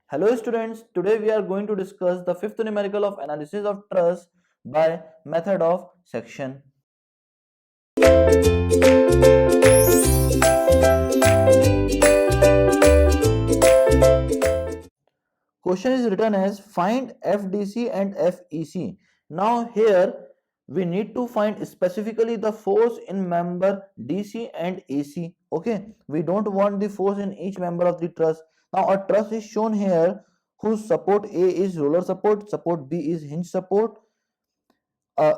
Hello students, today we are going to discuss the fifth numerical of analysis of truss by method of section. Question is written as find FDC and FEC. Now here we need to find specifically the force in member DC and AC. Okay, we don't want the force in each member of the truss. Now a truss is shown here whose support A is roller support, support B is hinge support. A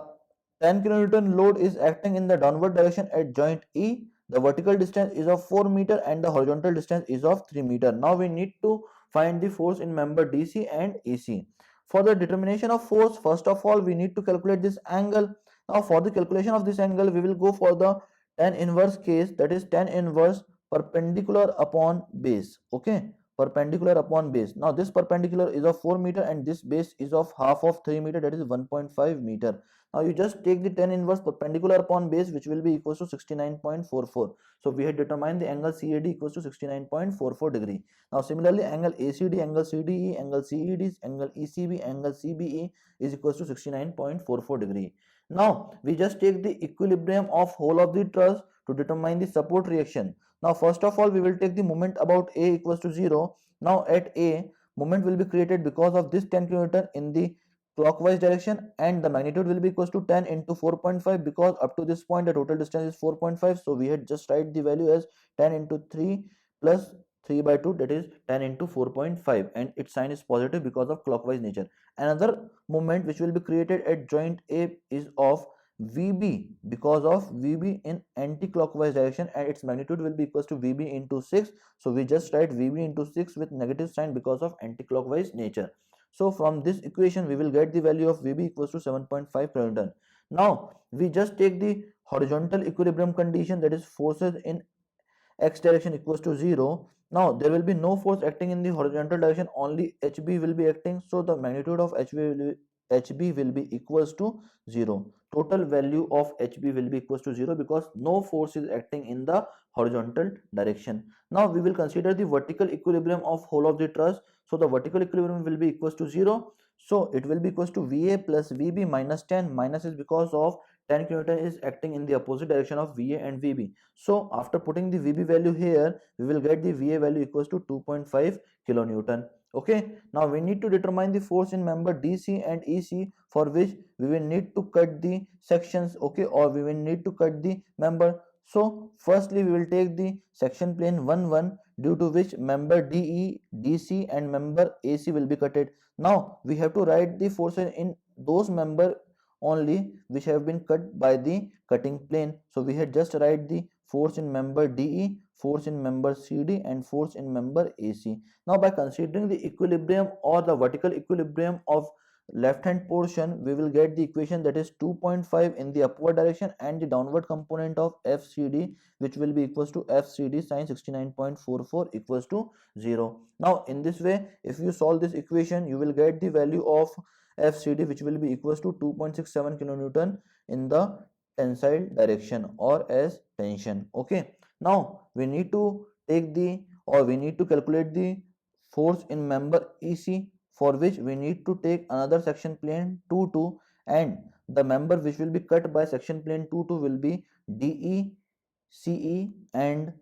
10 kilonewton load is acting in the downward direction at joint E. The vertical distance is of 4 meter and the horizontal distance is of 3 meter. Now we need to find the force in member DC and AC. For the determination of force, first of all we need to calculate this angle. Now for the calculation of this angle, we will go for the tan inverse case, that is tan inverse perpendicular upon base. Okay, perpendicular upon base. Now this perpendicular is of 4 meter and this base is of half of 3 meter, that is 1.5 meter. Now you just take the tan inverse perpendicular upon base, which will be equals to 69.44. So we had determined the angle CAD equals to 69.44 degree. Now similarly angle ACD, angle CDE, angle CED, angle ECB, angle CBE is equals to 69.44 degree. Now we just take the equilibrium of whole of the truss to determine the support reaction. Now first of all we will take the moment about A equals to 0. Now at A, moment will be created because of this 10 kN in the clockwise direction, and the magnitude will be equals to 10 into 4.5 because up to this point the total distance is 4.5. So we had just write the value as 10 into 3 plus 3 by 2, that is 10 into 4.5, and its sign is positive because of clockwise nature. Another moment which will be created at joint A is of VB because of VB in anti-clockwise direction, and its magnitude will be equals to VB into 6. So we just write VB into 6 with negative sign because of anti-clockwise nature. So from this equation we will get the value of VB equals to 7.5 kilonewton. Now we just take the horizontal equilibrium condition, that is forces in x direction equals to 0. Now there will be no force acting in the horizontal direction, only HB will be acting. So the magnitude of HB will be equals to 0. Total value of HB will be equals to 0 because no force is acting in the horizontal direction. Now we will consider the vertical equilibrium of whole of the truss. So the vertical equilibrium will be equals to 0. So it will be equals to VA plus VB minus 10. Minus is because of 10 kN is acting in the opposite direction of VA and VB. So after putting the VB value here, we will get the VA value equals to 2.5 kilonewton. Okay, now we need to determine the force in member DC and EC, for which we will need to cut the sections. Okay, or we will need to cut the member. So firstly we will take the section plane 1 1, due to which member DE, DC and member AC will be cutted. Now we have to write the forces in those member only which have been cut by the cutting plane. So we had just write the force in member DE, force in member CD and force in member AC. Now by considering the equilibrium or the vertical equilibrium of left hand portion, we will get the equation, that is 2.5 in the upward direction, and the downward component of FCD, which will be equals to FCD sin 69.44 equals to 0. Now in this way, if you solve this equation, you will get the value of FCD, which will be equals to 2.67 kilonewton in the tensile direction or as tension. Okay, now we need to take the, or we need to calculate the force in member EC, for which we need to take another section plane 2 2, and the member which will be cut by section plane 2 2 will be DE, CE and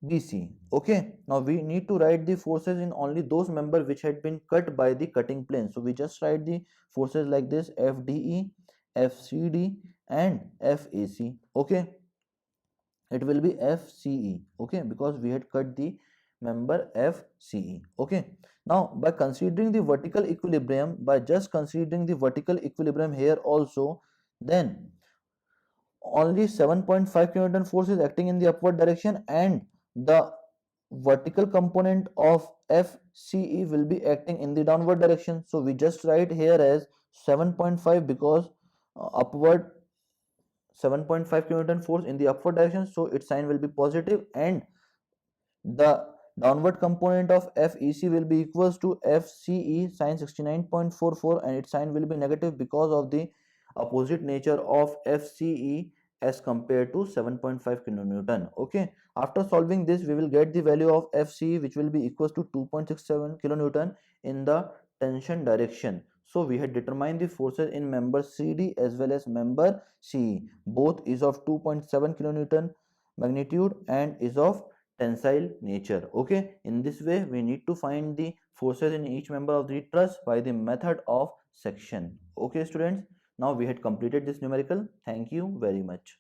BC. Okay, now we need to write the forces in only those members which had been cut by the cutting plane. So we just write the forces like this: FDE, FCD and FAC. Okay, it will be FCE. Okay, because we had cut the member FCE. Okay, now by considering the vertical equilibrium, by just considering the vertical equilibrium here also, then only 7.5 kilonewton force is acting in the upward direction, and the vertical component of FCE will be acting in the downward direction. So we just write here as 7.5 because upward 7.5 kilonewton force in the upward direction, so its sign will be positive, and the downward component of FEC will be equals to FCE sin 69.44, and its sign will be negative because of the opposite nature of FCE as compared to 7.5 kilonewton. Okay, after solving this we will get the value of Fc, which will be equals to 2.67 kilonewton in the tension direction. So we had determined the forces in member CD as well as member CE. Both is of 2.7 kilonewton magnitude and is of tensile nature. Okay, in this way we need to find the forces in each member of the truss by the method of section. Okay students, now we had completed this numerical. Thank you very much.